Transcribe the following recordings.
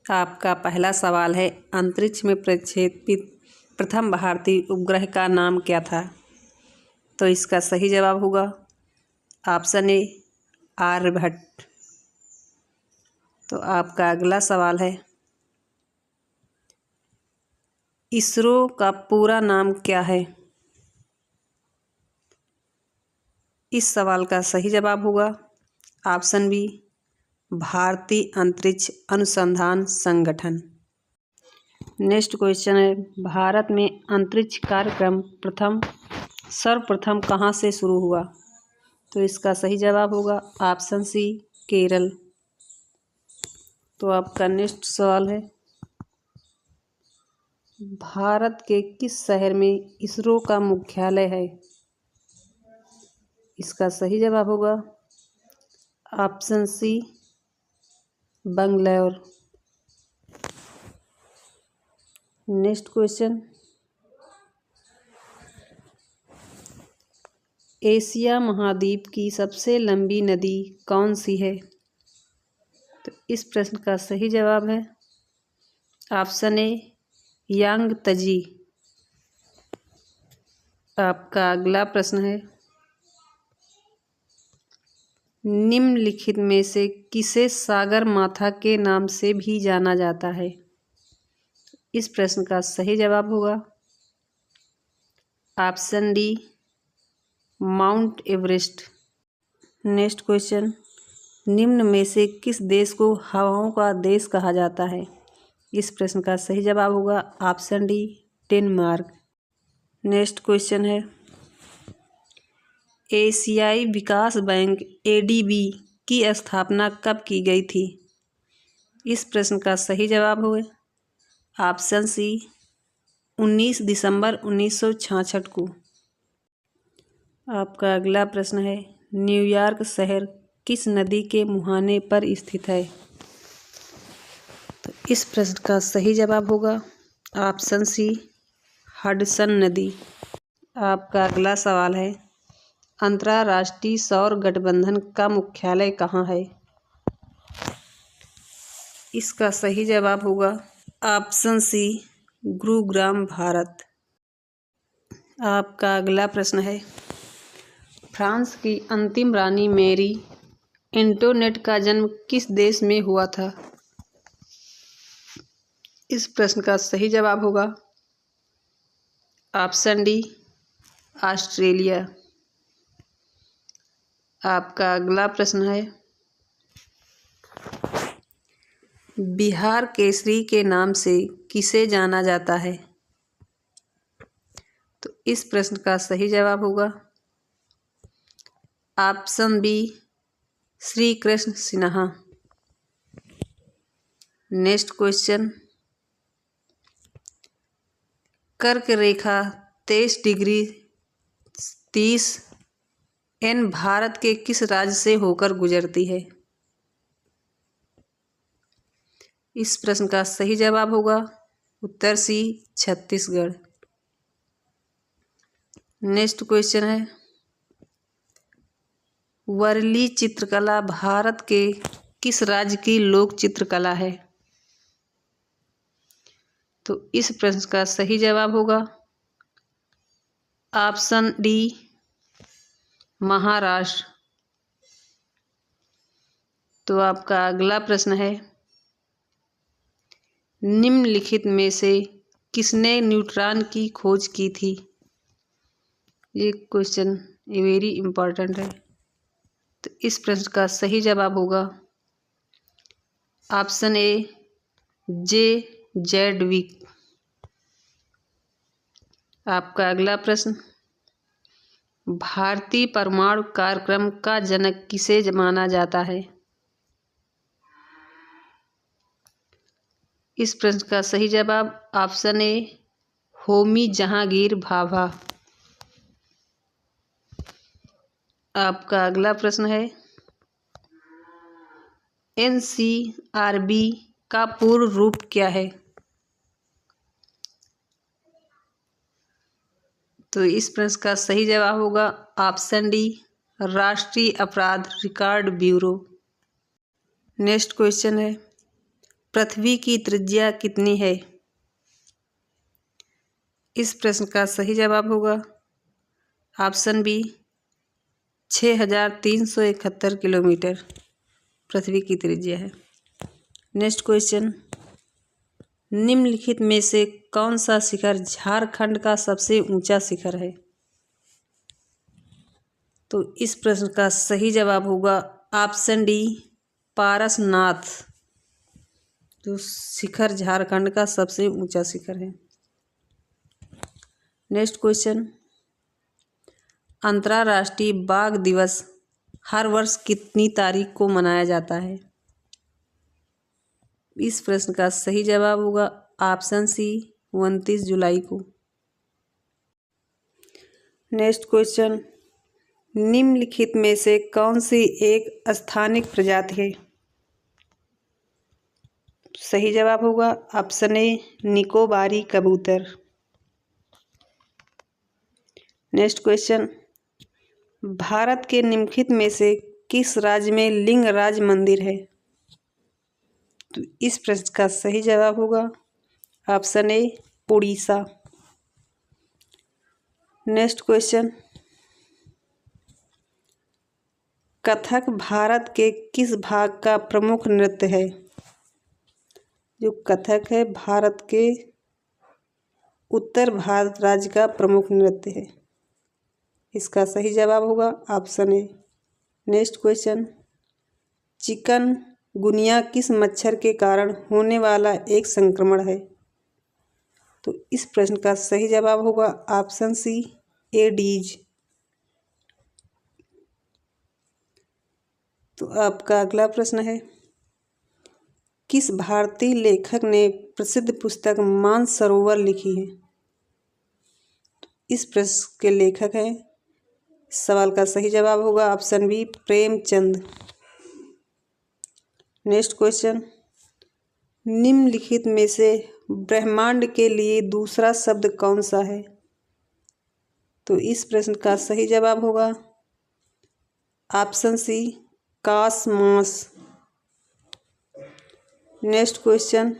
आपका पहला सवाल है, अंतरिक्ष में प्रक्षेपित प्रथम भारतीय उपग्रह का नाम क्या था? तो इसका सही जवाब होगा ऑप्शन ए आर्यभट्ट। तो आपका अगला सवाल है, इसरो का पूरा नाम क्या है? इस सवाल का सही जवाब होगा ऑप्शन बी भारतीय अंतरिक्ष अनुसंधान संगठन। नेक्स्ट क्वेश्चन है, भारत में अंतरिक्ष कार्यक्रम सर्वप्रथम कहाँ से शुरू हुआ? तो इसका सही जवाब होगा ऑप्शन सी केरल। तो आपका नेक्स्ट सवाल है, भारत के किस शहर में इसरो का मुख्यालय है? इसका सही जवाब होगा option C Bangalore. Next question, Asia महाद्वीप की सबसे लंबी नदी कौन सी है? तो इस प्रश्न का सही जवाब है ऑप्शन ए यांगत्जे। आपका अगला प्रश्न है, निम्नलिखित में से किसे सागर माथा के नाम से भी जाना जाता है? इस प्रश्न का सही जवाब होगा option D mount Everest. Next question, निम्न में से किस देश को हवाओं का देश कहा जाता है? इस प्रश्न का सही जवाब होगा option D Denmark. Next question है, एशियाई विकास बैंक एडीबी की स्थापना कब की गई थी? इस प्रश्न का सही जवाब होगा ऑप्शन सी 19 दिसंबर 1966 को। आपका अगला प्रश्न है, न्यूयॉर्क शहर किस नदी के मुहाने पर स्थित है? तो इस प्रश्न का सही जवाब होगा ऑप्शन सी हडसन नदी। आपका अगला सवाल है, अंतर्राष्ट्रीय सौर गठबंधन का मुख्यालय कहाँ है? इसका सही जवाब होगा ऑप्शन सी गुरुग्राम भारत। आपका अगला प्रश्न है, फ्रांस की अंतिम रानी मैरी एंटोनेट का जन्म किस देश में हुआ था? इस प्रश्न का सही जवाब होगा ऑप्शन डी ऑस्ट्रेलिया। आपका अगला प्रश्न है, बिहार केसरी के नाम से किसे जाना जाता है? तो इस प्रश्न का सही जवाब होगा option B Shri Krishna Sinha. Next question, कर्क रेखा 23 डिग्री 30 एन भारत के किस राज्य से होकर गुजरती है? इस प्रश्न का सही जवाब होगा उत्तर सी छत्तीसगढ़। नेक्स्ट क्वेश्चन है, वर्ली चित्रकला भारत के किस राज्य की लोक चित्रकला है? तो इस प्रश्न का सही जवाब होगा ऑप्शन डी महाराष्ट्र। तो आपका अगला प्रश्न है, निम्नलिखित में से किसने न्यूट्रॉन की खोज की थी? ये क्वेश्चन वेरी इंपॉर्टेंट है। तो इस प्रश्न का सही जवाब होगा ऑप्शन ए जे जैडविक। आपका अगला प्रश्न, भारतीय परमाणु कार्यक्रम का जनक किसे माना जाता है? इस प्रश्न का सही जवाब ऑप्शन ए होमी जहांगीर भाभा। आपका अगला प्रश्न है, एनसीआरबी का पूर्ण रूप क्या है? तो इस प्रश्न का सही जवाब होगा ऑप्शन डी राष्ट्रीय अपराध रिकॉर्ड ब्यूरो। नेक्स्ट क्वेश्चन है, पृथ्वी की त्रिज्या कितनी है? इस प्रश्न का सही जवाब होगा ऑप्शन बी 6371 किलोमीटर पृथ्वी की त्रिज्या है। नेक्स्ट क्वेश्चन, निम्नलिखित में से कौन सा शिखर झारखंड का सबसे ऊंचा शिखर है? तो इस प्रश्न का सही जवाब होगा ऑप्शन डी पारसनाथ, जो शिखर झारखंड का सबसे ऊंचा शिखर है। नेक्स्ट क्वेश्चन, अंतर्राष्ट्रीय बाघ दिवस हर वर्ष कितनी तारीख को मनाया जाता है? इस प्रश्न का सही जवाब होगा ऑप्शन सी 29 जुलाई को। नेक्स्ट क्वेश्चन, निम्नलिखित में से कौन सी एक स्थानिक प्रजाति है? सही जवाब होगा ऑप्शन ए निकोबारी कबूतर। नेक्स्ट क्वेश्चन, भारत के निम्नलिखित में से किस राज्य में लिंगराज मंदिर है? तो इस प्रश्न का सही जवाब होगा ऑप्शन ए उड़ीसा। नेक्स्ट क्वेश्चन, कथक भारत के किस भाग का प्रमुख नृत्य है? जो कथक है भारत के उत्तर भारत राज्य का प्रमुख नृत्य है। इसका सही जवाब होगा option A. Next question, chikungunya किस मच्छर के कारण होने वाला एक संक्रमण है? तो इस प्रश्न का सही जवाब होगा ऑप्शन सी एडीज। तो आपका अगला प्रश्न है, किस भारतीय लेखक ने प्रसिद्ध पुस्तक मानसरोवर लिखी है? इस प्रश्न के लेखक हैं, सवाल का सही जवाब होगा option B Premchand. Next question, निम्नलिखित में से ब्रह्मांड के लिए दूसरा शब्द कौन सा है? तो इस प्रश्न का सही जवाब होगा option C cosmos. Next question,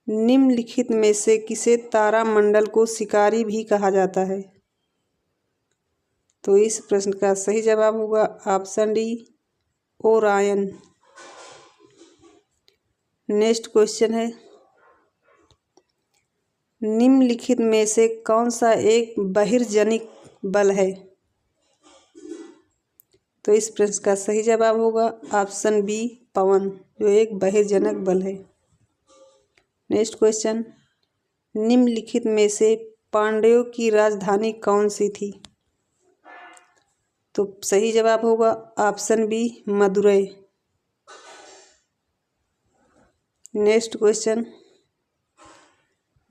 निम्नलिखित में से किसे तारामंडल को शिकारी भी कहा जाता है? तो इस प्रश्न का सही जवाब होगा option D Orion. Next question है, निम्नलिखित में से कौन सा एक बहिर्जनिक बल है? तो इस प्रश्न का सही जवाब होगा ऑप्शन बी पवन, जो एक बहिर्जनक बल है। नेक्स्ट क्वेश्चन, निम्नलिखित में से पांड्यों की राजधानी कौन सी थी? तो सही जवाब होगा option B Madurai. Next question,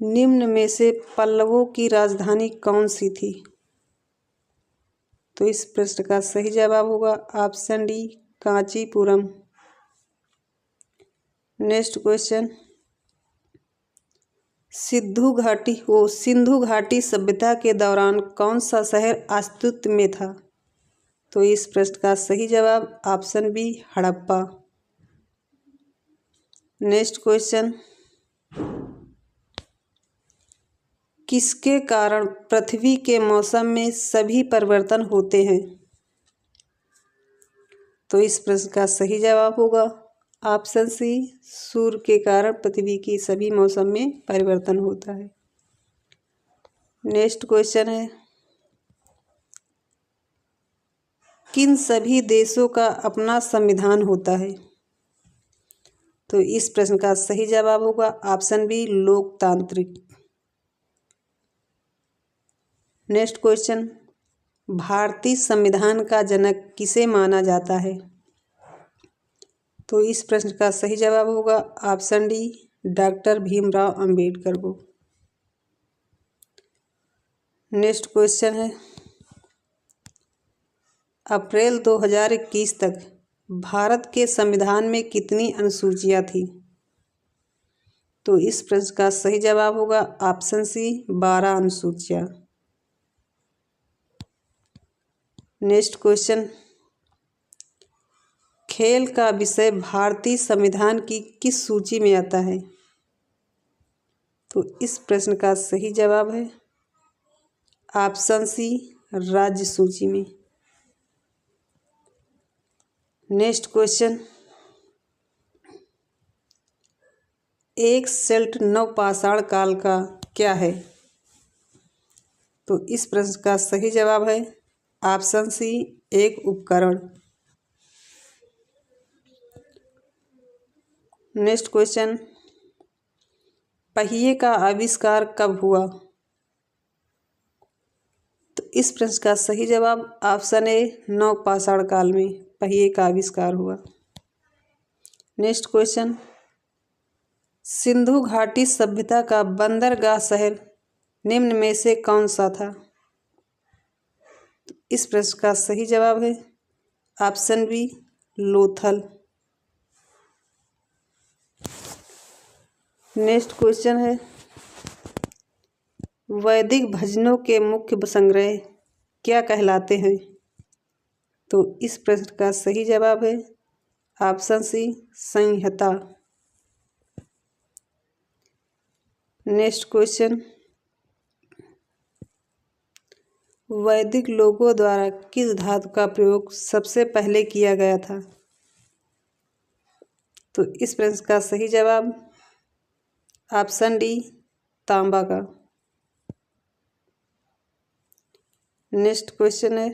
निम्न में से पल्लवों की राजधानी कौन सी थी? तो इस प्रश्न का सही जवाब होगा option D Kanchipuram. Next question, Sindhu घाटी सभ्यता के दौरान कौन सा शहर अस्तित्व में था? तो इस प्रश्न का सही जवाब option B Harappa. Next question, किसके कारण पृथ्वी के मौसम में सभी परिवर्तन होते हैं? तो इस प्रश्न का सही जवाब होगा ऑप्शन सी सूर्य के कारण पृथ्वी की सभी मौसम में परिवर्तन होता है। नेक्स्ट क्वेश्चन है, किन सभी देशों का अपना संविधान होता है? तो इस प्रश्न का सही जवाब होगा ऑप्शन बी लोकतांत्रिक। नेक्स्ट क्वेश्चन, भारतीय संविधान का जनक किसे माना जाता है? तो इस प्रश्न का सही जवाब होगा option D doctor Bhimrao Ambedkar को। नेक्स्ट क्वेश्चन है, अप्रैल 2021 तक भारत के संविधान में कितनी अनुसूचियां थी? तो इस प्रश्न का सही जवाब होगा ऑप्शन सी 12 अनुसूचियां। नेक्स्ट क्वेश्चन, खेल का विषय भारतीय संविधान की किस सूची में आता है? तो इस प्रश्न का सही जवाब है ऑप्शन सी, राज्य सूची में। नेक्स्ट क्वेश्चन, एक सेल्ट नवपाषाण काल का क्या है? तो इस प्रश्न का सही जवाब है ऑप्शन सी, एक उपकरण। नेक्स्ट क्वेश्चन, पहिए का आविष्कार कब हुआ? तो इस प्रश्न का सही जवाब ऑप्शन ए, नवपाषाण काल में पहिए का आविष्कार हुआ। नेक्स्ट क्वेश्चन, सिंधु घाटी सभ्यता का बंदरगाह शहर निम्न में से कौन सा था? तो इस प्रश्न का सही जवाब है option B, Lothal. Next question है, वैदिक भजनों के मुख्य संग्रह क्या कहलाते हैं? तो इस प्रश्न का सही जवाब है ऑप्शन सी, संहिता। नेक्स्ट क्वेश्चन, वैदिक लोगों द्वारा किस धातु का प्रयोग सबसे पहले किया गया था? तो इस प्रश्न का सही जवाब ऑप्शन डी, तांबा का। नेक्स्ट क्वेश्चन है,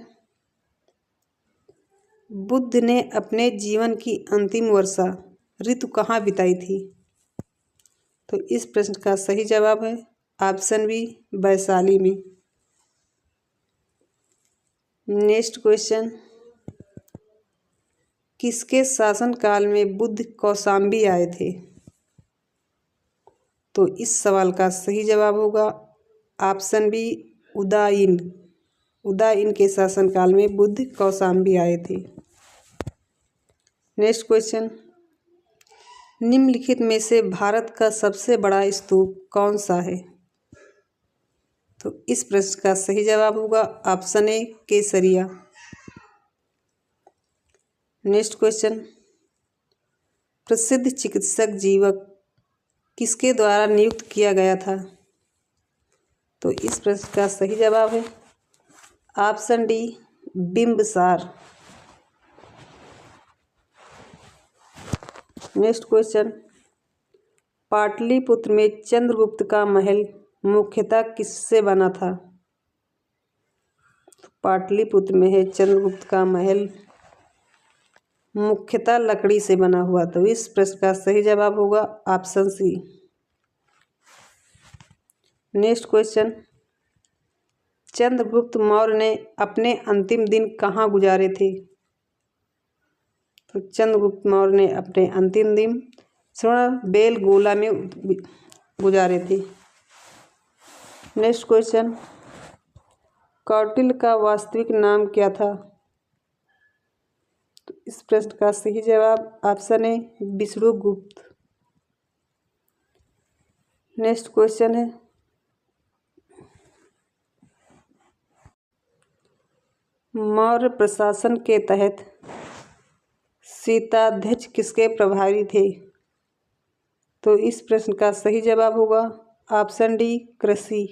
बुद्ध ने अपने जीवन की अंतिम वर्षा ऋतु कहाँ बिताई थी? तो इस प्रश्न का सही जवाब है ऑप्शन बी, वैशाली में। नेक्स्ट क्वेश्चन, किसके शासनकाल में बुद्ध कौशाम्बी आए थे? तो इस सवाल का सही जवाब होगा ऑप्शन बी, उदायीन। उदायीन के शासनकाल में बुद्ध कौशाम्बी आए थे। नेक्स्ट क्वेश्चन, निम्नलिखित में से भारत का सबसे बड़ा स्तूप कौन सा है? तो इस प्रश्न का सही जवाब होगा ऑप्शन ए, केसरिया। नेक्स्ट क्वेश्चन, प्रसिद्ध चिकित्सक जीवक किसके द्वारा नियुक्त किया गया था? तो इस प्रश्न का सही जवाब है option D, Bimbisara. Next question, Pataliputra में चंद्रगुप्त का महल मुख्यतः किससे बना था? पाटलिपुत्र में है चंद्रगुप्त का महल मुख्यतः लकड़ी से बना हुआ। तो इस प्रश्न का सही जवाब होगा option C. Next question, Chandragupta Maurya ने अपने अंतिम दिन कहाँ गुजारे थे? तो चंद्रगुप्त मौर्य ने अपने अंतिम दिन श्रवणबेलगोला में गुजारे थे। नेक्स्ट क्वेश्चन, कौटिल्य का वास्तविक नाम क्या था? तो इस प्रश्न का सही जवाब option A, Vishnugupta. Next question है, मौर्य प्रशासन के तहत शीताध्यक्ष किसके प्रभारी थे? तो इस प्रश्न का सही जवाब होगा ऑप्शन डी, कृषि।